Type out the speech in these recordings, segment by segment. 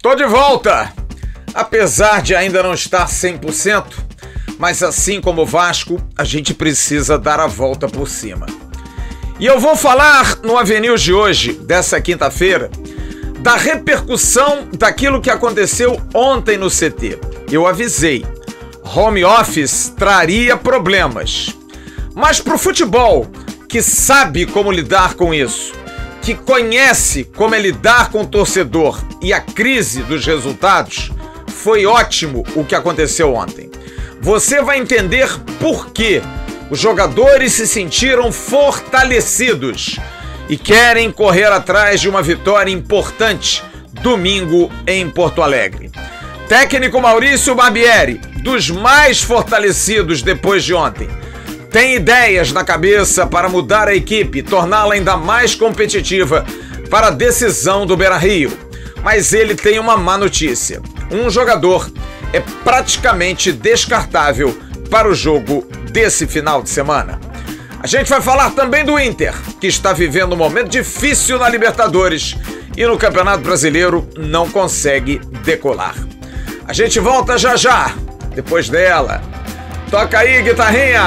Tô de volta! Apesar de ainda não estar 100%, mas assim como o Vasco, a gente precisa dar a volta por cima. E eu vou falar no Avenue de hoje, dessa quinta-feira, da repercussão daquilo que aconteceu ontem no CT. Eu avisei, home office traria problemas. Mas pro futebol, que sabe como lidar com isso, que conhece como é lidar com o torcedor e a crise dos resultados, foi ótimo o que aconteceu ontem. Você vai entender por que os jogadores se sentiram fortalecidos e querem correr atrás de uma vitória importante domingo em Porto Alegre. Técnico Maurício Barbieri, dos mais fortalecidos depois de ontem, tem ideias na cabeça para mudar a equipe, torná-la ainda mais competitiva para a decisão do Beira-Rio. Mas ele tem uma má notícia. Um jogador é praticamente descartável para o jogo desse final de semana. A gente vai falar também do Inter, que está vivendo um momento difícil na Libertadores e no Campeonato Brasileiro não consegue decolar. A gente volta já já, depois dela. Toca aí, guitarrinha!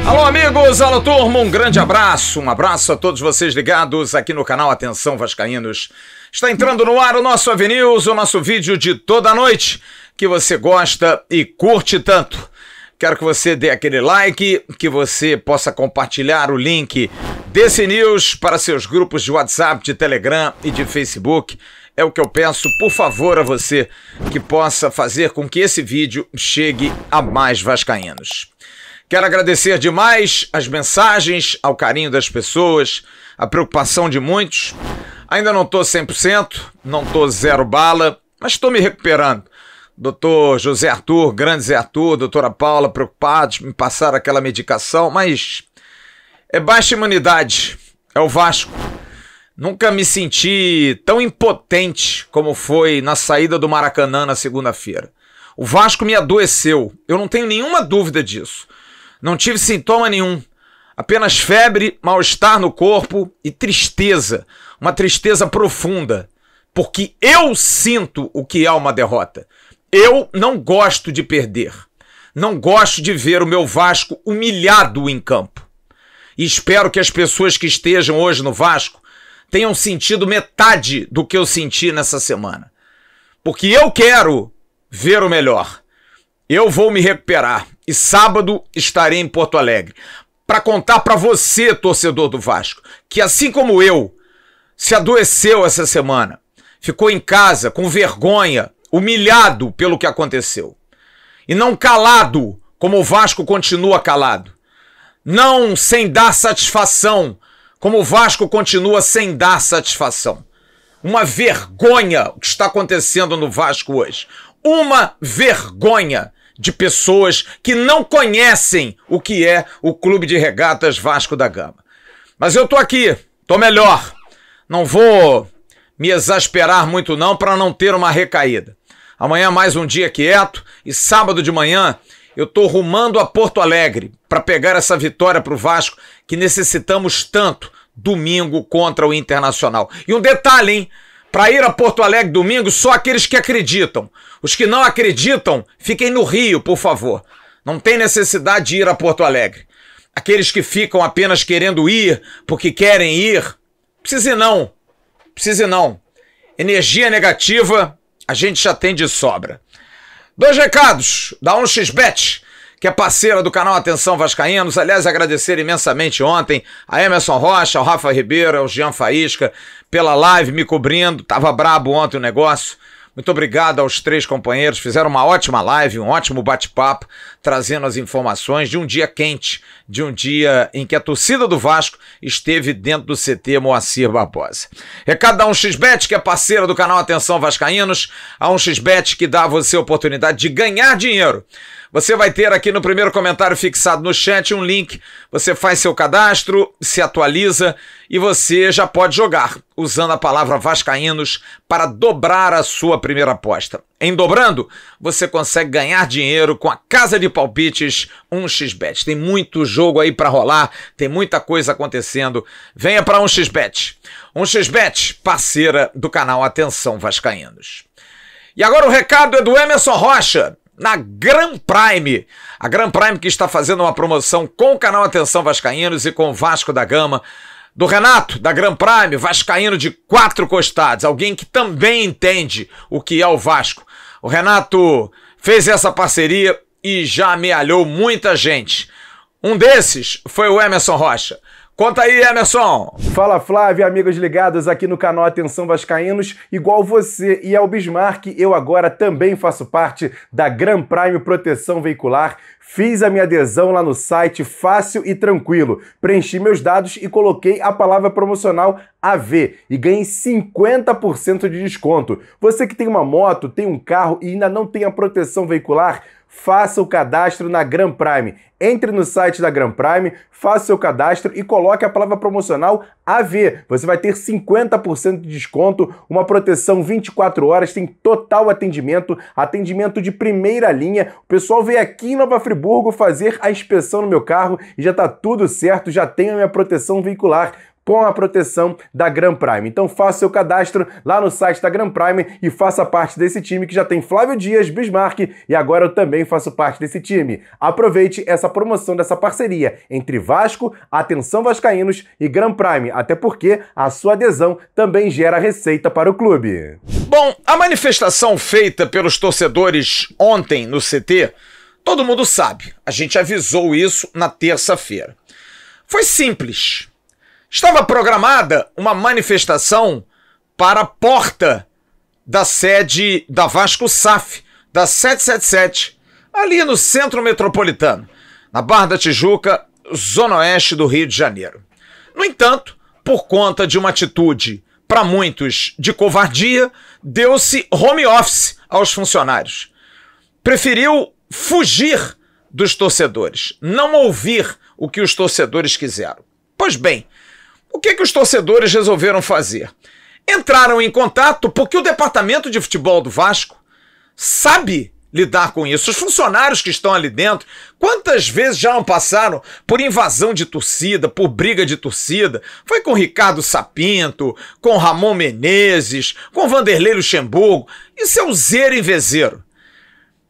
Alô amigos, alô turma, um grande abraço, um abraço a todos vocês ligados aqui no canal Atenção Vascaínos. Está entrando no ar o nosso Avenews, o nosso vídeo de toda noite, que você gosta e curte tanto. Quero que você dê aquele like, que você possa compartilhar o link desse news para seus grupos de WhatsApp, de Telegram e de Facebook. É o que eu peço, por favor, a você, que possa fazer com que esse vídeo chegue a mais vascaínos. Quero agradecer demais as mensagens, ao carinho das pessoas, a preocupação de muitos. Ainda não estou 100%, não estou zero bala, mas estou me recuperando. Doutor José Arthur, grande Zé Arthur, doutora Paula, preocupados, me passaram aquela medicação, mas é baixa imunidade, é o Vasco. Nunca me senti tão impotente como foi na saída do Maracanã na segunda-feira. O Vasco me adoeceu, eu não tenho nenhuma dúvida disso. Não tive sintoma nenhum, apenas febre, mal-estar no corpo e tristeza, uma tristeza profunda, porque eu sinto o que é uma derrota. Eu não gosto de perder, não gosto de ver o meu Vasco humilhado em campo. E espero que as pessoas que estejam hoje no Vasco tenham sentido metade do que eu senti nessa semana. Porque eu quero ver o melhor. Eu vou me recuperar e sábado estarei em Porto Alegre para contar para você, torcedor do Vasco, que assim como eu, se adoeceu essa semana, ficou em casa com vergonha, humilhado pelo que aconteceu. E não calado, como o Vasco continua calado. Não sem dar satisfação, como o Vasco continua sem dar satisfação. Uma vergonha o que está acontecendo no Vasco hoje. Uma vergonha de pessoas que não conhecem o que é o Clube de Regatas Vasco da Gama. Mas eu tô aqui, tô melhor. Não vou me exasperar muito não para não ter uma recaída. Amanhã mais um dia quieto e sábado de manhã eu tô rumando a Porto Alegre para pegar essa vitória pro Vasco que necessitamos tanto domingo contra o Internacional. E um detalhe, hein? Para ir a Porto Alegre domingo, só aqueles que acreditam. Os que não acreditam, fiquem no Rio, por favor. Não tem necessidade de ir a Porto Alegre. Aqueles que ficam apenas querendo ir, porque querem ir, precise não. Precise não. Energia negativa, a gente já tem de sobra. 2 recados da 1xBet, que é parceira do canal Atenção Vascaínos. Aliás, agradecer imensamente ontem a Emerson Rocha, ao Rafa Ribeiro, ao Jean Faísca, pela live me cobrindo. Tava brabo ontem o negócio. Muito obrigado aos 3 companheiros, fizeram uma ótima live, um ótimo bate-papo, trazendo as informações de um dia quente, de um dia em que a torcida do Vasco esteve dentro do CT Moacir Barbosa. Recado da 1xBet, que é parceira do canal Atenção Vascaínos, a 1xBet que dá a você a oportunidade de ganhar dinheiro. Você vai ter aqui no primeiro comentário fixado no chat um link, você faz seu cadastro, se atualiza e você já pode jogar, usando a palavra Vascaínos para dobrar a sua primeira aposta. Em dobrando, você consegue ganhar dinheiro com a casa de palpites 1xBet. Tem muito jogo jogo aí pra rolar, tem muita coisa acontecendo. Venha pra 1xBet. 1xBet, parceira do canal Atenção Vascaínos. E agora o recado é do Emerson Rocha, na Gran Prime. A Gran Prime que está fazendo uma promoção com o canal Atenção Vascaínos e com o Vasco da Gama. Do Renato, da Gran Prime, vascaíno de 4 costados, alguém que também entende o que é o Vasco. O Renato fez essa parceria e já amealhou muita gente. Um desses foi o Emerson Rocha. Conta aí, Emerson! Fala, Flávio, amigos ligados aqui no canal Atenção Vascaínos. Igual você e ao Bismarck, eu agora também faço parte da Gran Prime Proteção Veicular. Fiz a minha adesão lá no site fácil e tranquilo. Preenchi meus dados e coloquei a palavra promocional AV e ganhei 50% de desconto. Você que tem uma moto, tem um carro e ainda não tem a proteção veicular, faça o cadastro na Gran Prime. Entre no site da Gran Prime, faça o seu cadastro e coloque a palavra promocional AV. Você vai ter 50% de desconto, uma proteção 24 horas, tem total atendimento, atendimento de primeira linha. O pessoal veio aqui em Nova Friburgo fazer a inspeção no meu carro e já tá tudo certo, já tenho a minha proteção veicular com a proteção da Gran Prime. Então faça seu cadastro lá no site da Gran Prime e faça parte desse time que já tem Flávio Dias, Bismarck e agora eu também faço parte desse time. Aproveite essa promoção dessa parceria entre Vasco, Atenção Vascaínos e Gran Prime, até porque a sua adesão também gera receita para o clube. Bom, a manifestação feita pelos torcedores ontem no CT, todo mundo sabe, a gente avisou isso na terça-feira. Foi simples. Estava programada uma manifestação para a porta da sede da Vasco SAF, da 777, ali no centro metropolitano, na Barra da Tijuca, zona oeste do Rio de Janeiro. No entanto, por conta de uma atitude, para muitos, de covardia, deu-se home office aos funcionários. Preferiu fugir dos torcedores, não ouvir o que os torcedores quiseram. Pois bem, o que os torcedores resolveram fazer? Entraram em contato porque o departamento de futebol do Vasco sabe lidar com isso. Os funcionários que estão ali dentro, quantas vezes já não passaram por invasão de torcida, por briga de torcida? Foi com Ricardo Sapinto, com Ramon Menezes, com Vanderlei Luxemburgo. Isso é o zero em vezeiro.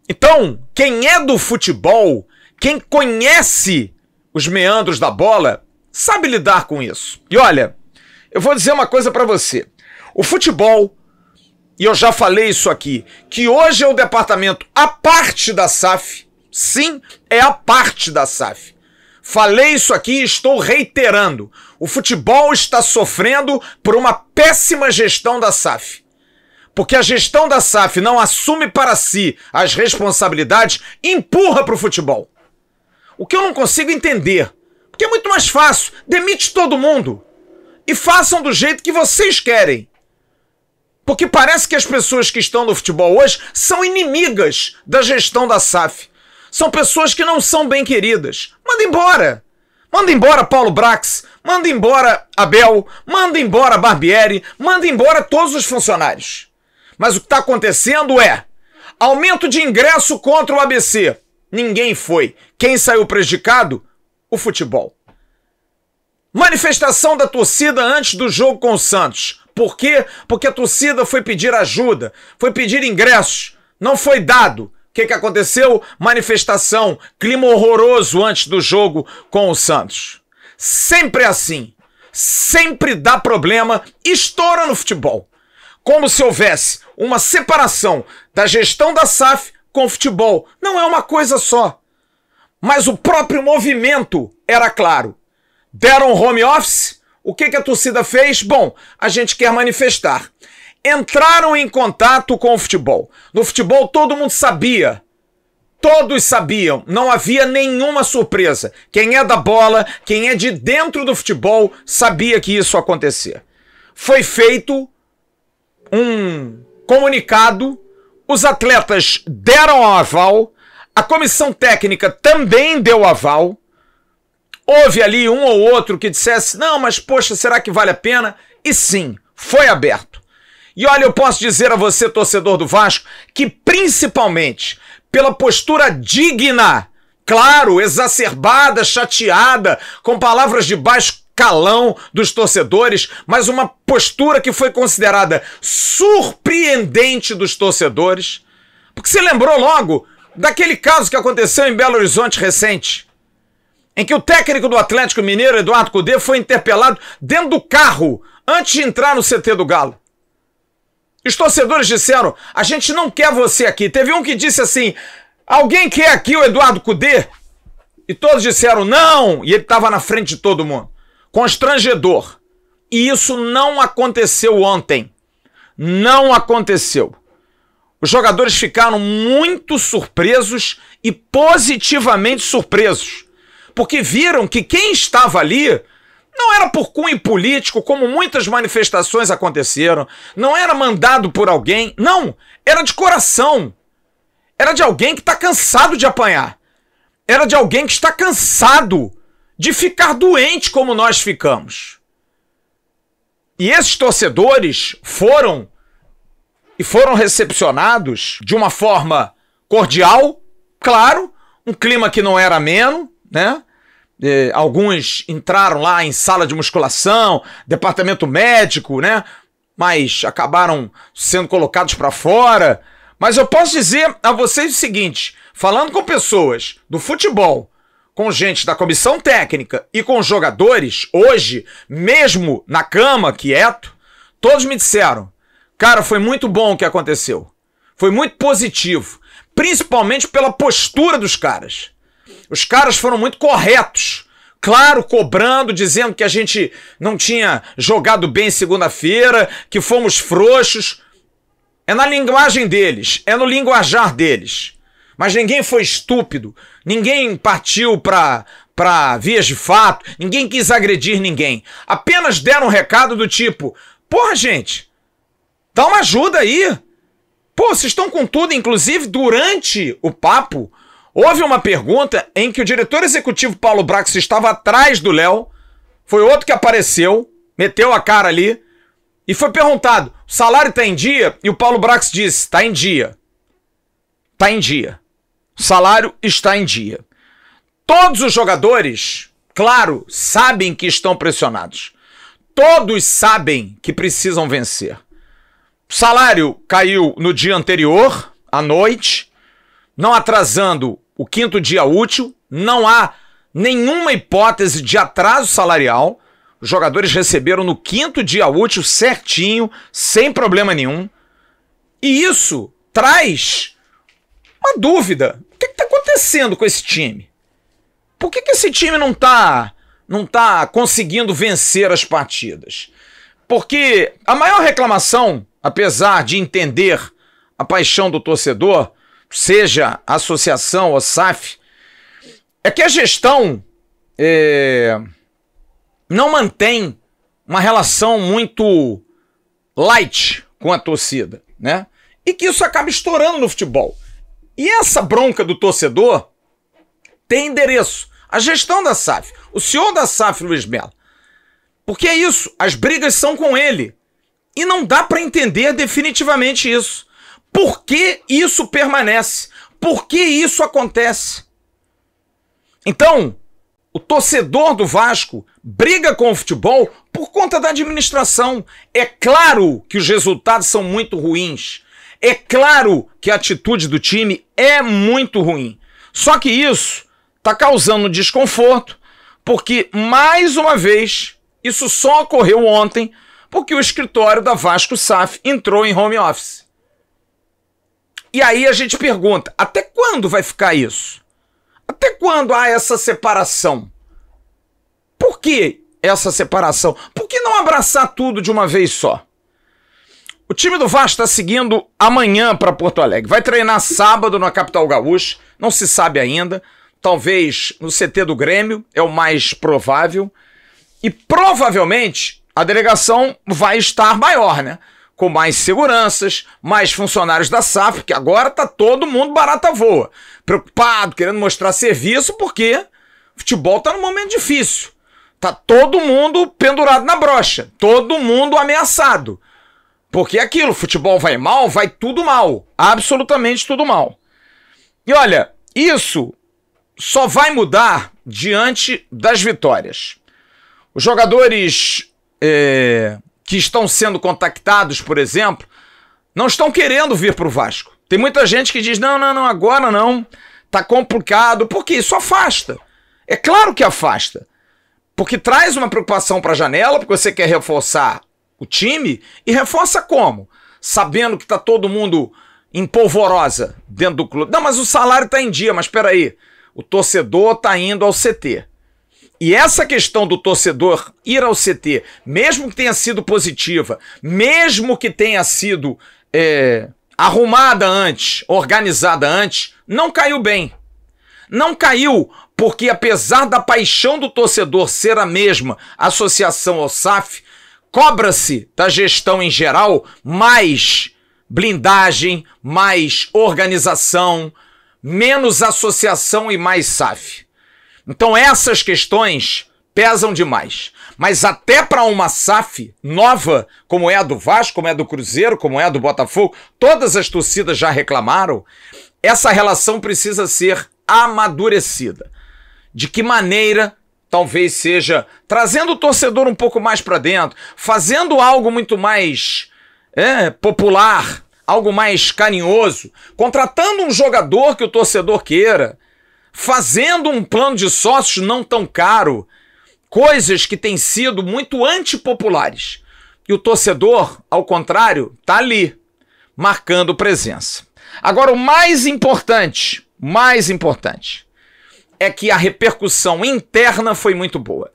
Então, quem é do futebol, quem conhece os meandros da bola, sabe lidar com isso. E olha, eu vou dizer uma coisa pra você. O futebol, e eu já falei isso aqui, que hoje é o departamento à parte da SAF. Sim, é a parte da SAF. Falei isso aqui e estou reiterando. O futebol está sofrendo por uma péssima gestão da SAF. Porque a gestão da SAF não assume para si as responsabilidades e empurra para o futebol. O que eu não consigo entender. Porque é muito mais fácil, demite todo mundo e façam do jeito que vocês querem. Porque parece que as pessoas que estão no futebol hoje são inimigas da gestão da SAF. São pessoas que não são bem queridas. Manda embora. Manda embora Paulo Brax, manda embora Abel, manda embora Barbieri, manda embora todos os funcionários. Mas o que está acontecendo é aumento de ingresso contra o ABC. Ninguém foi. Quem saiu prejudicado? O futebol. Manifestação da torcida antes do jogo com o Santos. Por quê? Porque a torcida foi pedir ajuda, foi pedir ingressos, não foi dado. O que aconteceu? Manifestação, clima horroroso antes do jogo com o Santos. Sempre assim, sempre dá problema, estoura no futebol. Como se houvesse uma separação da gestão da SAF com o futebol. Não é uma coisa só. Mas o próprio movimento era claro. Deram home office, o que a torcida fez? Bom, a gente quer manifestar. Entraram em contato com o futebol. No futebol todo mundo sabia. Todos sabiam, não havia nenhuma surpresa. Quem é da bola, quem é de dentro do futebol, sabia que isso ia acontecer. Foi feito um comunicado, os atletas deram o aval, a comissão técnica também deu aval. Houve ali um ou outro que dissesse, não, mas poxa, será que vale a pena? E sim, foi aberto. E olha, eu posso dizer a você, torcedor do Vasco, que principalmente pela postura digna claro, exacerbada, chateada, com palavras de baixo calão dos torcedores, mas uma postura que foi considerada surpreendente dos torcedores, porque você lembrou logo daquele caso que aconteceu em Belo Horizonte recente, em que o técnico do Atlético Mineiro, Eduardo Cudê, foi interpelado dentro do carro antes de entrar no CT do Galo. Os torcedores disseram, a gente não quer você aqui. Teve um que disse assim, alguém quer aqui o Eduardo Cudê? E todos disseram não, e ele estava na frente de todo mundo. Constrangedor. E isso não aconteceu ontem. Não aconteceu. Os jogadores ficaram muito surpresos e positivamente surpresos, porque viram que quem estava ali não era por cunho político, como muitas manifestações aconteceram, não era mandado por alguém, não, era de coração. Era de alguém que está cansado de apanhar. Era de alguém que está cansado de ficar doente como nós ficamos. E esses torcedores foram recepcionados de uma forma cordial, claro, um clima que não era ameno, né? Alguns entraram lá em sala de musculação, departamento médico, né? Mas acabaram sendo colocados para fora. Mas eu posso dizer a vocês o seguinte, falando com pessoas do futebol, com gente da comissão técnica e com jogadores, hoje, mesmo na cama, quieto, todos me disseram, cara, foi muito bom o que aconteceu. Foi muito positivo, principalmente pela postura dos caras. Os caras foram muito corretos. Claro, cobrando, dizendo que a gente não tinha jogado bem segunda-feira, que fomos frouxos. É na linguagem deles, é no linguajar deles. Mas ninguém foi estúpido, ninguém partiu para vias de fato, ninguém quis agredir ninguém. Apenas deram um recado do tipo, porra, gente, dá uma ajuda aí. Pô, vocês estão com tudo, inclusive durante o papo, houve uma pergunta em que o diretor executivo Paulo Brax estava atrás do Léo, foi outro que apareceu, meteu a cara ali, e foi perguntado, o salário está em dia? E o Paulo Brax disse, está em dia. Está em dia. O salário está em dia. Todos os jogadores, claro, sabem que estão pressionados. Todos sabem que precisam vencer. O salário caiu no dia anterior, à noite, não atrasando o 5º dia útil, não há nenhuma hipótese de atraso salarial. Os jogadores receberam no 5º dia útil certinho, sem problema nenhum. E isso traz uma dúvida. O que está acontecendo com esse time? Por que esse time não tá conseguindo vencer as partidas? Porque a maior reclamação, apesar de entender a paixão do torcedor, seja a associação ou SAF, é que a gestão não mantém uma relação muito light com a torcida, né? E que isso acaba estourando no futebol. E essa bronca do torcedor tem endereço. A gestão da SAF, o senhor da SAF, Luiz Melo. Porque é isso, as brigas são com ele. E não dá para entender definitivamente isso. Por que isso permanece? Por que isso acontece? Então, o torcedor do Vasco briga com o futebol por conta da administração. É claro que os resultados são muito ruins. É claro que a atitude do time é muito ruim. Só que isso está causando desconforto, porque, mais uma vez, isso só ocorreu ontem, porque o escritório da Vasco SAF entrou em home office. E aí a gente pergunta, até quando vai ficar isso? Até quando há essa separação? Por que essa separação? Por que não abraçar tudo de uma vez só? O time do Vasco está seguindo amanhã para Porto Alegre. Vai treinar sábado na capital gaúcha, não se sabe ainda. Talvez no CT do Grêmio, é o mais provável. E provavelmente a delegação vai estar maior, né? Com mais seguranças, mais funcionários da SAF, porque agora tá todo mundo barata voa. Preocupado, querendo mostrar serviço, porque o futebol tá num momento difícil. Tá todo mundo pendurado na brocha, todo mundo ameaçado. Porque é aquilo, futebol vai mal, vai tudo mal. Absolutamente tudo mal. E olha, isso só vai mudar diante das vitórias. Os jogadores que estão sendo contactados, por exemplo, não estão querendo vir para o Vasco. Tem muita gente que diz, não, agora não, tá complicado, porque isso afasta. É claro que afasta, porque traz uma preocupação para a janela, porque você quer reforçar o time, e reforça como? Sabendo que tá todo mundo em polvorosa dentro do clube. Não, mas o salário tá em dia, mas espera aí, o torcedor tá indo ao CT. E essa questão do torcedor ir ao CT, mesmo que tenha sido positiva, mesmo que tenha sido arrumada antes, organizada antes, não caiu bem. Não caiu porque, apesar da paixão do torcedor ser a mesma, associação ao SAF, cobra-se da gestão em geral mais blindagem, mais organização, menos associação e mais SAF. Então essas questões pesam demais. Mas até para uma SAF nova, como é a do Vasco, como é a do Cruzeiro, como é a do Botafogo, todas as torcidas já reclamaram, essa relação precisa ser amadurecida. De que maneira? Talvez seja trazendo o torcedor um pouco mais para dentro, fazendo algo muito mais popular, algo mais carinhoso, contratando um jogador que o torcedor queira, fazendo um plano de sócios não tão caro, coisas que têm sido muito antipopulares. E o torcedor, ao contrário, está ali, marcando presença. Agora, o mais importante é que a repercussão interna foi muito boa.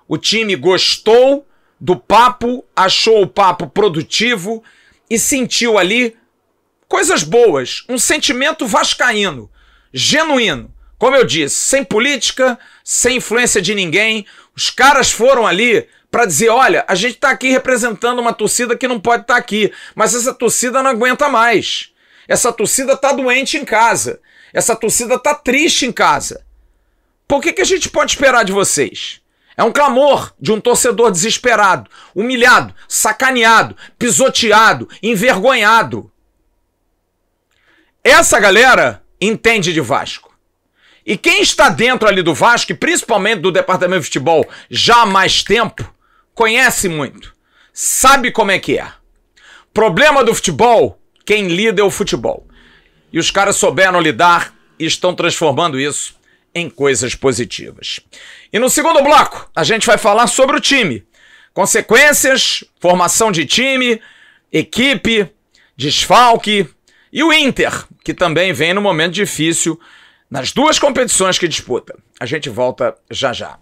O time gostou do papo, achou o papo produtivo e sentiu ali coisas boas, um sentimento vascaíno, genuíno. Como eu disse, sem política, sem influência de ninguém, os caras foram ali para dizer, olha, a gente está aqui representando uma torcida que não pode estar aqui, mas essa torcida não aguenta mais. Essa torcida está doente em casa. Essa torcida está triste em casa. Por que a gente pode esperar de vocês? É um clamor de um torcedor desesperado, humilhado, sacaneado, pisoteado, envergonhado. Essa galera entende de Vasco. E quem está dentro ali do Vasco, e principalmente do departamento de futebol já há mais tempo, conhece muito, sabe como é que é. Problema do futebol, quem lida é o futebol. E os caras souberam lidar e estão transformando isso em coisas positivas. E no segundo bloco, a gente vai falar sobre o time. Consequências, formação de time, equipe, desfalque e o Inter, que também vem num momento difícil nas duas competições que disputa. A gente volta já já.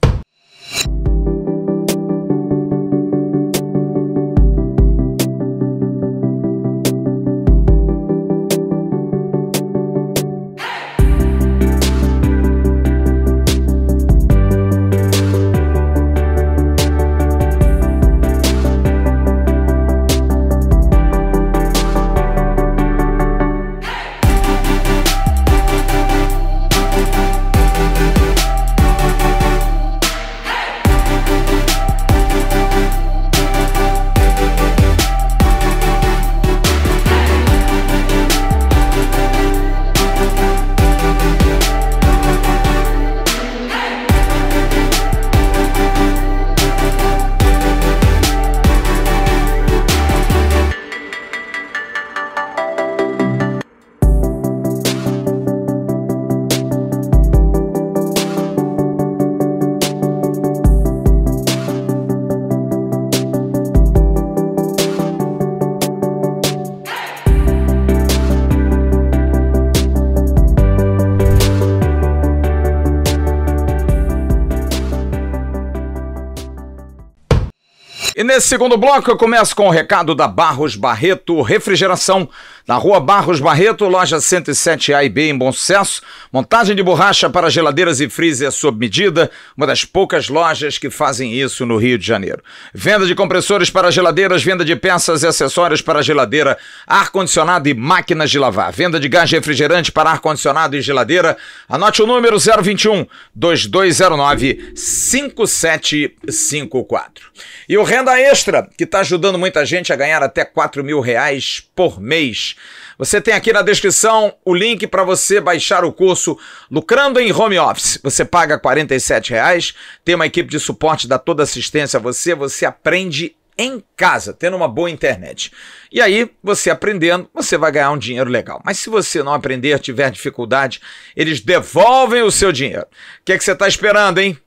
E nesse segundo bloco eu começo com o recado da Barros Barreto Refrigeração, na rua Barros Barreto, loja 107A e B em Bom Sucesso, montagem de borracha para geladeiras e freezer sob medida, uma das poucas lojas que fazem isso no Rio de Janeiro. Venda de compressores para geladeiras, venda de peças e acessórios para geladeira, ar-condicionado e máquinas de lavar, venda de gás refrigerante para ar-condicionado e geladeira. Anote o número 021 2209 5754. E o Renda Extra, que está ajudando muita gente a ganhar até R$4.000 por mês. Você tem aqui na descrição o link para você baixar o curso Lucrando em Home Office. Você paga R$ 47, tem uma equipe de suporte, dá toda assistência a você, você aprende em casa, tendo uma boa internet. E aí, você aprendendo, você vai ganhar um dinheiro legal. Mas se você não aprender, tiver dificuldade, eles devolvem o seu dinheiro. O que é que você está esperando, hein?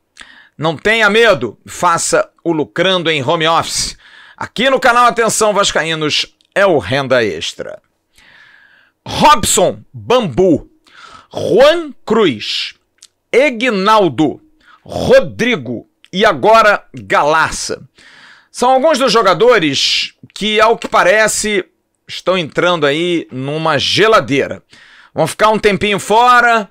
Não tenha medo, faça o Lucrando em Home Office. Aqui no canal Atenção Vascaínos é o Renda Extra. Robson Bambu, Juan Cruz, Egnaldo, Rodrigo e agora Galarça. São alguns dos jogadores que, ao que parece, estão entrando aí numa geladeira. Vão ficar um tempinho fora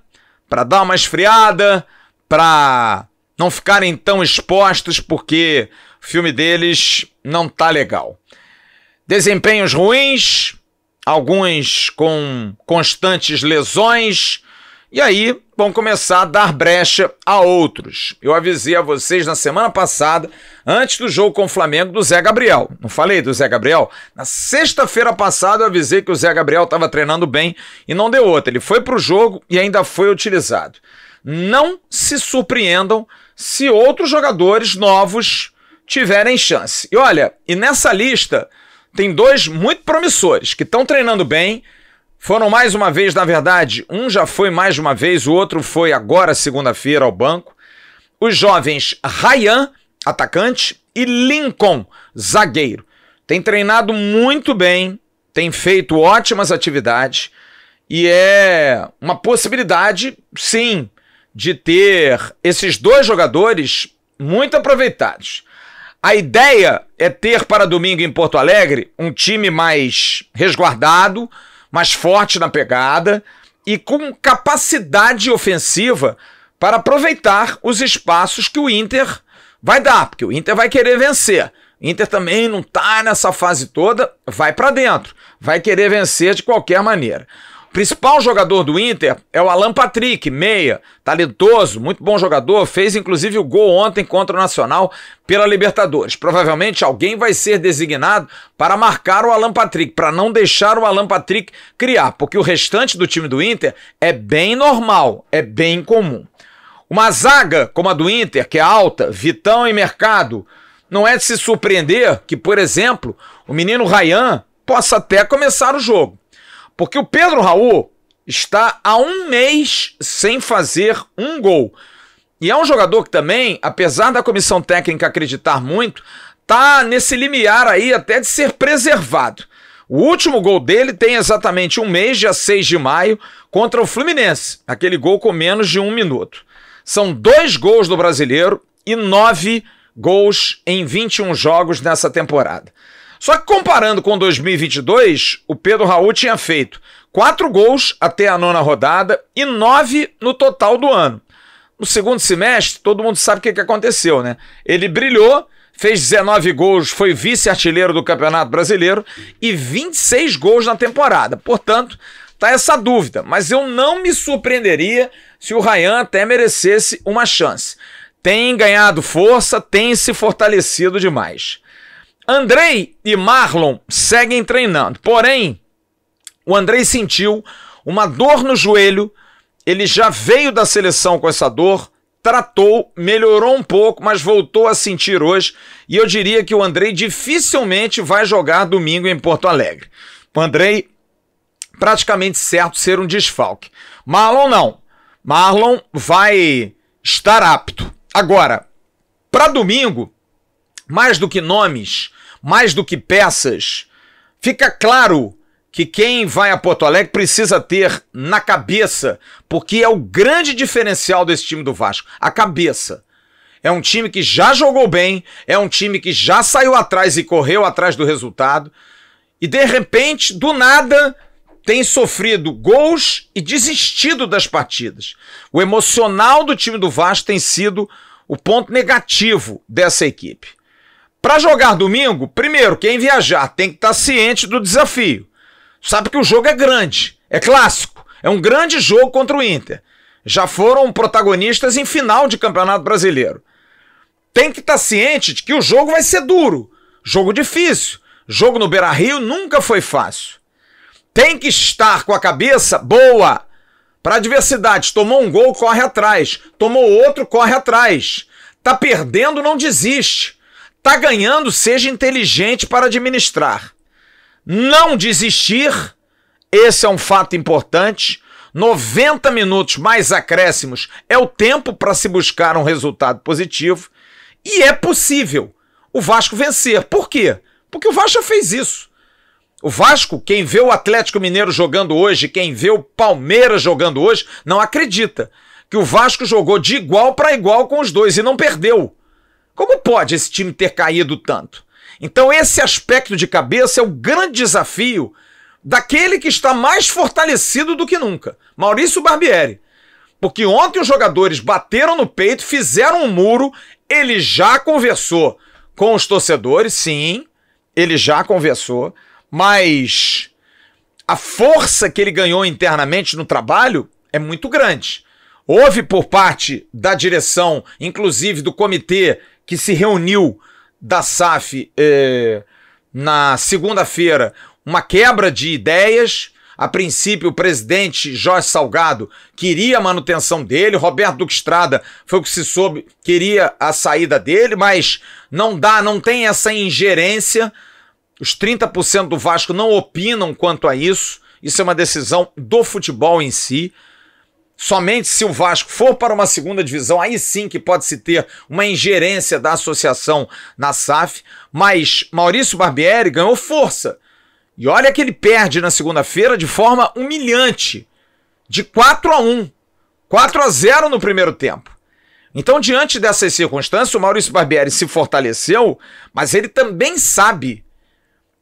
para dar uma esfriada, para não ficarem tão expostos, porque o filme deles não tá legal. Desempenhos ruins, alguns com constantes lesões, e aí vão começar a dar brecha a outros. Eu avisei a vocês na semana passada, antes do jogo com o Flamengo, do Zé Gabriel. Não falei do Zé Gabriel? Na sexta-feira passada eu avisei que o Zé Gabriel estava treinando bem e não deu outra. Ele foi para o jogo e ainda foi utilizado. Não se surpreendam se outros jogadores novos tiverem chance. E olha, e nessa lista tem dois muito promissores que estão treinando bem. Foram mais uma vez, na verdade, um já foi mais de uma vez, o outro foi agora, segunda-feira, ao banco. Os jovens Ryan, atacante, e Lincoln, zagueiro. Tem treinado muito bem, tem feito ótimas atividades e é uma possibilidade, sim, de ter esses dois jogadores muito aproveitados. A ideia é ter para domingo em Porto Alegre um time mais resguardado, mais forte na pegada e com capacidade ofensiva para aproveitar os espaços que o Inter vai dar, porque o Inter vai querer vencer. O Inter também não está nessa fase toda, vai para dentro, vai querer vencer de qualquer maneira. O principal jogador do Inter é o Alan Patrick, meia, talentoso, muito bom jogador, fez inclusive o gol ontem contra o Nacional pela Libertadores. Provavelmente alguém vai ser designado para marcar o Alan Patrick, para não deixar o Alan Patrick criar, porque o restante do time do Inter é bem normal, é bem comum. Uma zaga como a do Inter, que é alta, Vitão e Mercado, não é de se surpreender que, por exemplo, o menino Ryan possa até começar o jogo. Porque o Pedro Raul está há um mês sem fazer um gol. E é um jogador que também, apesar da comissão técnica acreditar muito, está nesse limiar aí até de ser preservado. O último gol dele tem exatamente um mês, dia 6 de maio, contra o Fluminense. Aquele gol com menos de 1 minuto. São 2 gols do brasileiro e 9 gols em 21 jogos nessa temporada. Só que comparando com 2022, o Pedro Raul tinha feito 4 gols até a 9ª rodada e 9 no total do ano. No segundo semestre, todo mundo sabe o que aconteceu, né? Ele brilhou, fez 19 gols, foi vice-artilheiro do Campeonato Brasileiro e 26 gols na temporada. Portanto, tá essa dúvida, mas eu não me surpreenderia se o Ryan até merecesse uma chance. Tem ganhado força, tem se fortalecido demais. Andrei e Marlon seguem treinando, porém, o Andrei sentiu uma dor no joelho, ele já veio da seleção com essa dor, tratou, melhorou um pouco, mas voltou a sentir hoje, e eu diria que o Andrei dificilmente vai jogar domingo em Porto Alegre. O Andrei praticamente certo ser um desfalque. Marlon não, Marlon vai estar apto. Agora, para domingo, mais do que nomes, mais do que peças, fica claro que quem vai a Porto Alegre precisa ter na cabeça, porque é o grande diferencial desse time do Vasco, a cabeça. É um time que já jogou bem, é um time que já saiu atrás e correu atrás do resultado, e de repente, do nada, tem sofrido gols e desistido das partidas. O emocional do time do Vasco tem sido o ponto negativo dessa equipe. Para jogar domingo, primeiro, quem viajar tem que estar ciente do desafio. Sabe que o jogo é grande, é clássico, é um grande jogo contra o Inter. Já foram protagonistas em final de Campeonato Brasileiro. Tem que estar ciente de que o jogo vai ser duro, jogo difícil. Jogo no Beira-Rio nunca foi fácil. tem que estar com a cabeça boa para adversidade. Tomou um gol, corre atrás. Tomou outro, corre atrás. Tá perdendo, não desiste. Tá ganhando, seja inteligente para administrar. Não desistir, esse é um fato importante. 90 minutos mais acréscimos é o tempo para se buscar um resultado positivo. E é possível o Vasco vencer. Por quê? Porque o Vasco já fez isso. O Vasco, quem vê o Atlético Mineiro jogando hoje, quem vê o Palmeiras jogando hoje, não acredita que o Vasco jogou de igual para igual com os dois e não perdeu. Como pode esse time ter caído tanto? Então esse aspecto de cabeça é o grande desafio daquele que está mais fortalecido do que nunca, Maurício Barbieri. Porque ontem os jogadores bateram no peito, fizeram um muro, ele já conversou com os torcedores, sim, ele já conversou, mas a força que ele ganhou internamente no trabalho é muito grande. Houve por parte da direção, inclusive do comitê que se reuniu da SAF na segunda-feira, uma quebra de ideias. A princípio, o presidente Jorge Salgado queria a manutenção dele, Roberto Duque Estrada, foi o que se soube, queria a saída dele, mas não tem essa ingerência. Os 30% do Vasco não opinam quanto a isso. Isso é uma decisão do futebol em si. Somente se o Vasco for para uma segunda divisão, aí sim que pode-se ter uma ingerência da associação na SAF. Mas Maurício Barbieri ganhou força. E olha que ele perde na segunda-feira de forma humilhante. De 4-1. 4-0 no primeiro tempo. Então, diante dessas circunstâncias, o Maurício Barbieri se fortaleceu, mas ele também sabe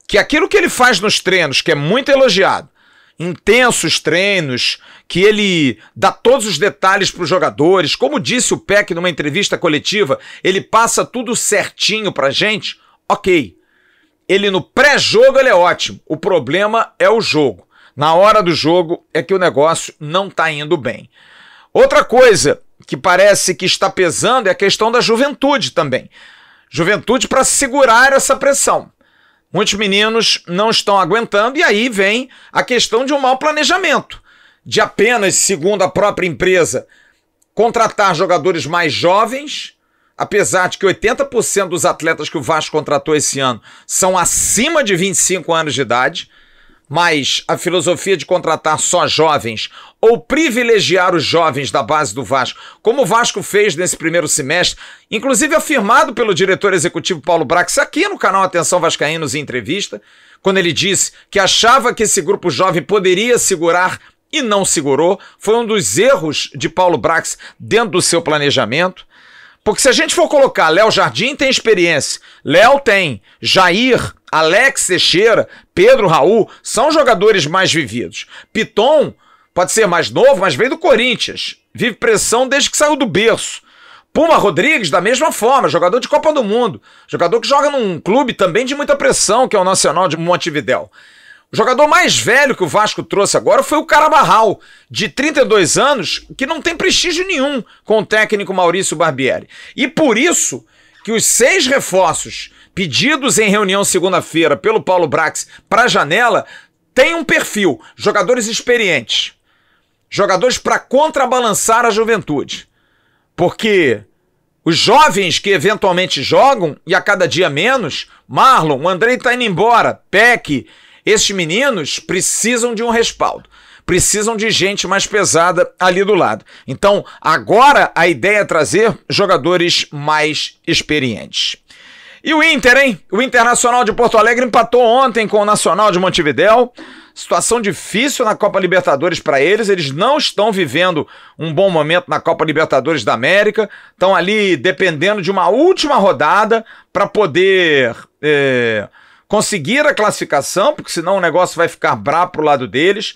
que aquilo que ele faz nos treinos, que é muito elogiado, intensos treinos, que ele dá todos os detalhes para os jogadores, como disse o Peck numa entrevista coletiva, ele passa tudo certinho para a gente, ok. Ele no pré-jogo ele é ótimo, o problema é o jogo. Na hora do jogo é que o negócio não está indo bem. Outra coisa que parece que está pesando é a questão da juventude também. Juventude para segurar essa pressão. Muitos meninos não estão aguentando e aí vem a questão de um mau planejamento. De apenas, segundo a própria empresa, contratar jogadores mais jovens, apesar de que 80% dos atletas que o Vasco contratou esse ano são acima de 25 anos de idade, mas a filosofia de contratar só jovens ou privilegiar os jovens da base do Vasco, como o Vasco fez nesse primeiro semestre, inclusive afirmado pelo diretor executivo Paulo Brax aqui no canal Atenção Vascaínos em entrevista, quando ele disse que achava que esse grupo jovem poderia segurar e não segurou, foi um dos erros de Paulo Brax dentro do seu planejamento. Porque se a gente for colocar, Léo Jardim tem experiência, Léo tem, Jair, Alex Teixeira, Pedro Raul, são jogadores mais vividos. Piton pode ser mais novo, mas veio do Corinthians, vive pressão desde que saiu do berço. Puma Rodrigues, da mesma forma, jogador de Copa do Mundo, jogador que joga num clube também de muita pressão, que é o Nacional de Montevidéu. O jogador mais velho que o Vasco trouxe agora foi o Carabarral, de 32 anos, que não tem prestígio nenhum com o técnico Maurício Barbieri. E por isso que os 6 reforços pedidos em reunião segunda-feira pelo Paulo Brax para a janela têm um perfil, jogadores experientes, jogadores para contrabalançar a juventude. Porque os jovens que eventualmente jogam, e a cada dia menos, Marlon, o Andrei está indo embora, Peck, esses meninos precisam de um respaldo, precisam de gente mais pesada ali do lado. Então, agora a ideia é trazer jogadores mais experientes. E o Inter, hein? O Internacional de Porto Alegre empatou ontem com o Nacional de Montevidéu. Situação difícil na Copa Libertadores para eles. Eles não estão vivendo um bom momento na Copa Libertadores da América. Estão ali dependendo de uma última rodada para poder conseguir a classificação, porque senão o negócio vai ficar brabo pro lado deles.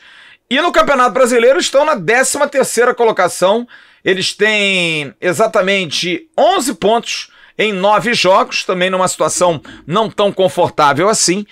E no Campeonato Brasileiro estão na 13ª colocação. Eles têm exatamente 11 pontos em 9 jogos, também numa situação não tão confortável assim.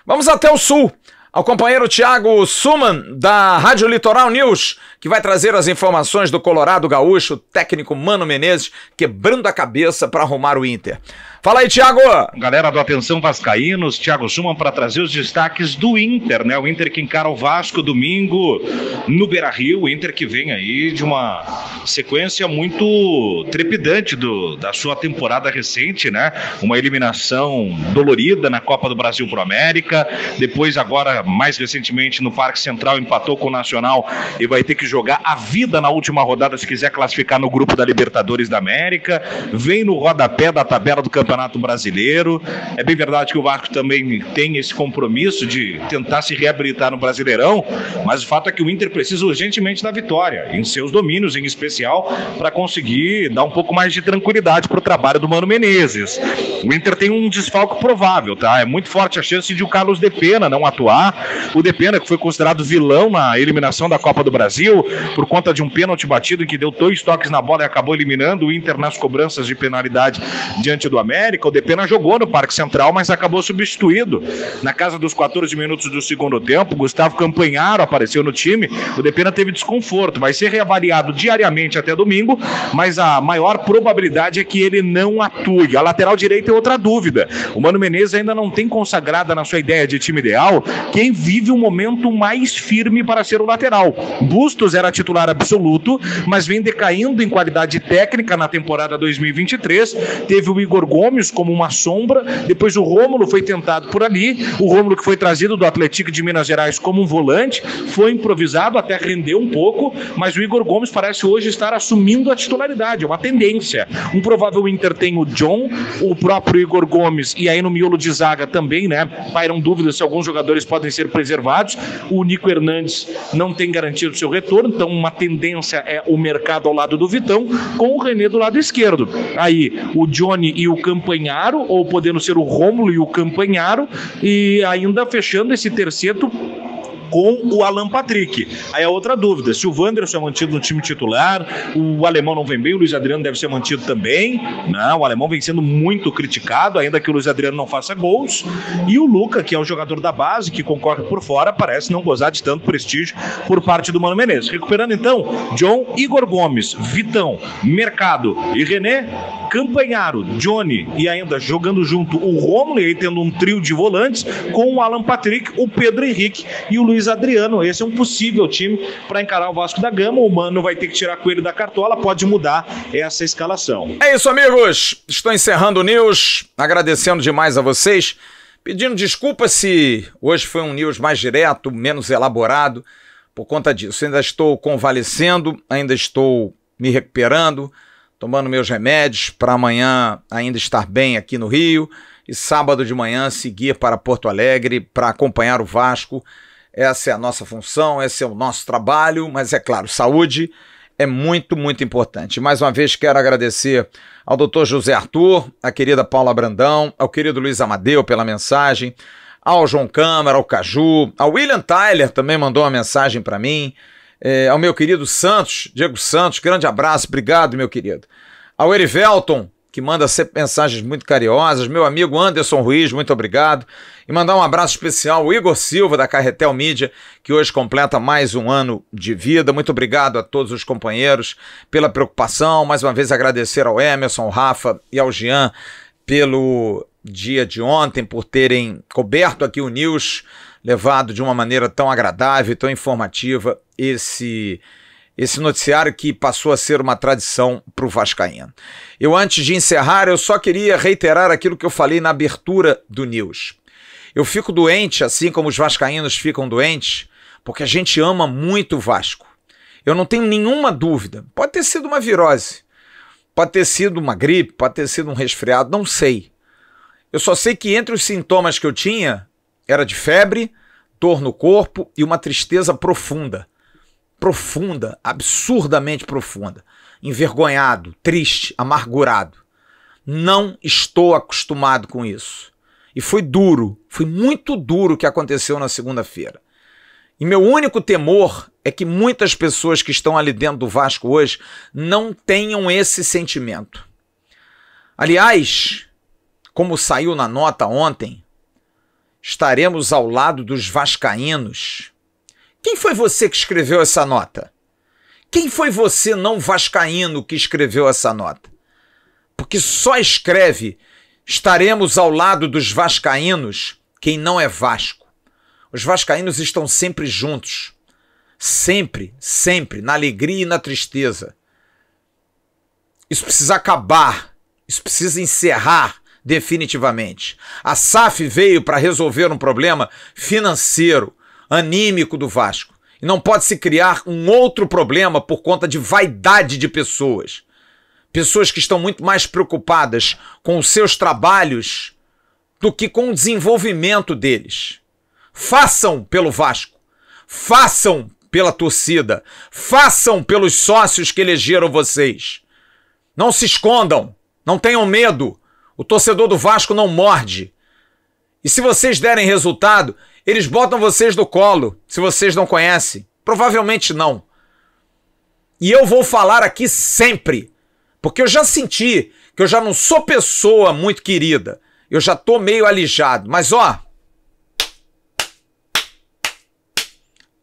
Vamos até o Sul, ao companheiro Thiago Suman, da Rádio Litoral News, que vai trazer as informações do Colorado Gaúcho, técnico Mano Menezes, quebrando a cabeça para arrumar o Inter. Fala aí, Thiago! Galera do Atenção Vascaínos, Thiago Suman para trazer os destaques do Inter, né? O Inter que encara o Vasco domingo no Beira-Rio. O Inter que vem aí de uma sequência muito trepidante da sua temporada recente, né? Uma eliminação dolorida na Copa do Brasil pro América. Depois, agora, mais recentemente, no Parque Central, empatou com o Nacional e vai ter que jogar a vida na última rodada se quiser classificar no grupo da Libertadores da América. Vem no rodapé da tabela do Campeonato Brasileiro. É bem verdade que o Vasco também tem esse compromisso de tentar se reabilitar no Brasileirão, mas o fato é que o Inter precisa urgentemente da vitória, em seus domínios em especial, para conseguir dar um pouco mais de tranquilidade para o trabalho do Mano Menezes. O Inter tem um desfalque provável, tá? É muito forte a chance de o Carlos Depena não atuar. O Depena, que foi considerado vilão na eliminação da Copa do Brasil, por conta de um pênalti batido em que deu 2 toques na bola e acabou eliminando o Inter nas cobranças de penalidade diante do América. O Depena jogou no Parque Central, mas acabou substituído. Na casa dos 14 minutos do segundo tempo, Gustavo Campanharo apareceu no time. O Depena teve desconforto, vai ser reavaliado diariamente até domingo, mas a maior probabilidade é que ele não atue. A lateral direita é outra dúvida. O Mano Menezes ainda não tem consagrada na sua ideia de time ideal quem vive um momento mais firme para ser o lateral. Bustos era titular absoluto, mas vem decaindo em qualidade técnica na temporada 2023. Teve o Igor Gomes como uma sombra, depois o Rômulo foi tentado por ali, o Rômulo que foi trazido do Atlético de Minas Gerais como um volante, foi improvisado, até rendeu um pouco, mas o Igor Gomes parece hoje estar assumindo a titularidade, é uma tendência. Um provável Inter tem o John, o próprio Igor Gomes, e aí no miolo de zaga também, né, pairam dúvidas se alguns jogadores podem ser preservados. O Nico Hernandes não tem garantido seu retorno, então uma tendência é o mercado ao lado do Vitão, com o René do lado esquerdo. Aí o Johnny e o Campanharo, ou podendo ser o Rômulo e o Campanharo, e ainda fechando esse terceiro com o Alan Patrick. Aí é outra dúvida, se o Wanderson é mantido no time titular, o alemão não vem bem, o Luiz Adriano deve ser mantido também, não, o alemão vem sendo muito criticado, ainda que o Luiz Adriano não faça gols, e o Luca, que é o jogador da base, que concorre por fora, parece não gozar de tanto prestígio por parte do Mano Menezes. Recuperando então, John, Igor Gomes, Vitão, Mercado e René, Campanharo, Johnny e ainda jogando junto o Rômulo, e aí tendo um trio de volantes com o Alan Patrick, o Pedro Henrique e o Luiz Adriano. Esse é um possível time para encarar o Vasco da Gama. O Mano vai ter que tirar coelho da cartola, pode mudar essa escalação. É isso, amigos. Estou encerrando o News, agradecendo demais a vocês, pedindo desculpa se hoje foi um News mais direto, menos elaborado, por conta disso. Ainda estou convalescendo, ainda estou me recuperando, tomando meus remédios para amanhã ainda estar bem aqui no Rio e sábado de manhã seguir para Porto Alegre para acompanhar o Vasco. Essa é a nossa função, esse é o nosso trabalho, mas é claro, saúde é muito, muito importante. Mais uma vez quero agradecer ao Dr. José Arthur, à querida Paula Brandão, ao querido Luiz Amadeu pela mensagem, ao João Câmara, ao Caju, ao William Tyler também mandou uma mensagem para mim, ao meu querido Santos, Diego Santos, grande abraço, obrigado meu querido. Ao Erivelton, que manda sempre mensagens muito carinhosas, meu amigo Anderson Ruiz, muito obrigado. E mandar um abraço especial ao Igor Silva, da Carretel Mídia, que hoje completa mais um ano de vida. Muito obrigado a todos os companheiros pela preocupação. Mais uma vez agradecer ao Emerson, ao Rafa e ao Jean pelo dia de ontem, por terem coberto aqui o News, levado de uma maneira tão agradável, tão informativa, esse noticiário que passou a ser uma tradição para o vascaíno. Eu, antes de encerrar, eu só queria reiterar aquilo que eu falei na abertura do News. Eu fico doente, assim como os vascaínos ficam doentes, porque a gente ama muito o Vasco. Eu não tenho nenhuma dúvida. Pode ter sido uma virose, pode ter sido uma gripe, pode ter sido um resfriado, não sei. Eu só sei que entre os sintomas que eu tinha, era de febre, dor no corpo e uma tristeza profunda. Profunda, absurdamente profunda. Envergonhado, triste, amargurado. Não estou acostumado com isso. E foi duro, foi muito duro o que aconteceu na segunda-feira. E meu único temor é que muitas pessoas que estão ali dentro do Vasco hoje não tenham esse sentimento. Aliás, como saiu na nota ontem, estaremos ao lado dos vascaínos. Quem foi você que escreveu essa nota? Quem foi você não vascaíno que escreveu essa nota? Porque só escreve estaremos ao lado dos vascaínos, quem não é Vasco. Os vascaínos estão sempre juntos. Sempre, sempre, na alegria e na tristeza. Isso precisa acabar. Isso precisa encerrar definitivamente. A SAF veio para resolver um problema financeiro, anímico do Vasco. E não pode se criar um outro problema por conta de vaidade de pessoas. Pessoas que estão muito mais preocupadas com os seus trabalhos do que com o desenvolvimento deles. Façam pelo Vasco. Façam pela torcida. Façam pelos sócios que elegeram vocês. Não se escondam. Não tenham medo. O torcedor do Vasco não morde. E se vocês derem resultado, eles botam vocês no colo, se vocês não conhecem. Provavelmente não. E eu vou falar aqui sempre, porque eu já senti que eu já não sou pessoa muito querida. Eu já tô meio alijado. Mas ó,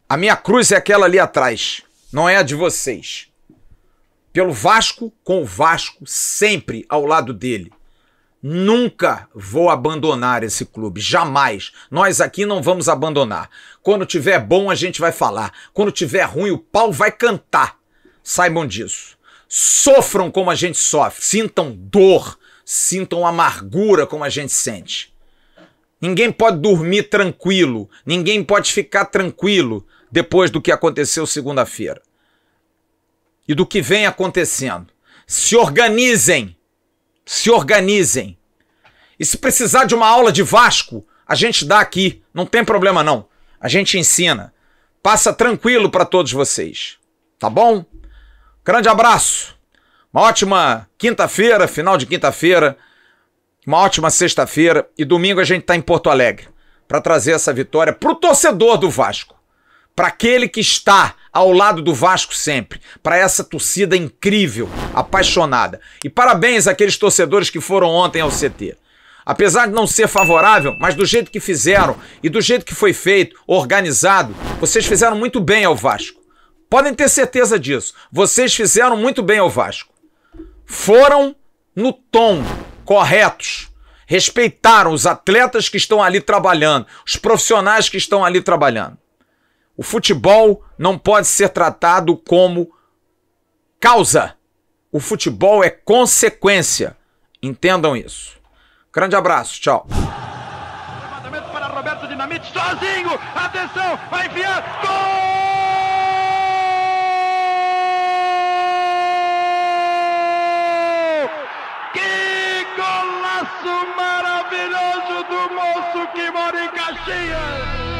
a minha cruz é aquela ali atrás, não é a de vocês. Pelo Vasco, com o Vasco, sempre ao lado dele. Nunca vou abandonar esse clube, jamais. Nós aqui não vamos abandonar. Quando tiver bom, a gente vai falar. Quando tiver ruim, o pau vai cantar. Saibam disso. Sofram como a gente sofre. Sintam dor, sintam amargura como a gente sente. Ninguém pode dormir tranquilo. Ninguém pode ficar tranquilo depois do que aconteceu segunda-feira. E do que vem acontecendo. Se organizem. Se organizem. E se precisar de uma aula de Vasco, a gente dá aqui. Não tem problema não. A gente ensina. Passa tranquilo para todos vocês. Tá bom? Grande abraço. Uma ótima quinta-feira, final de quinta-feira. Uma ótima sexta-feira. E domingo a gente tá em Porto Alegre para trazer essa vitória pro torcedor do Vasco. Para aquele que está ao lado do Vasco sempre, para essa torcida incrível, apaixonada. E parabéns àqueles torcedores que foram ontem ao CT. Apesar de não ser favorável, mas do jeito que fizeram e do jeito que foi feito, organizado, vocês fizeram muito bem ao Vasco. Podem ter certeza disso. Vocês fizeram muito bem ao Vasco. Foram no tom, corretos. Respeitaram os atletas que estão ali trabalhando, os profissionais que estão ali trabalhando. O futebol não pode ser tratado como causa. O futebol é consequência. Entendam isso. Grande abraço. Tchau. Levantamento para Roberto Dinamite, sozinho. Atenção, vai enfiar. Gol! Que golaço maravilhoso do moço que mora em Caxias!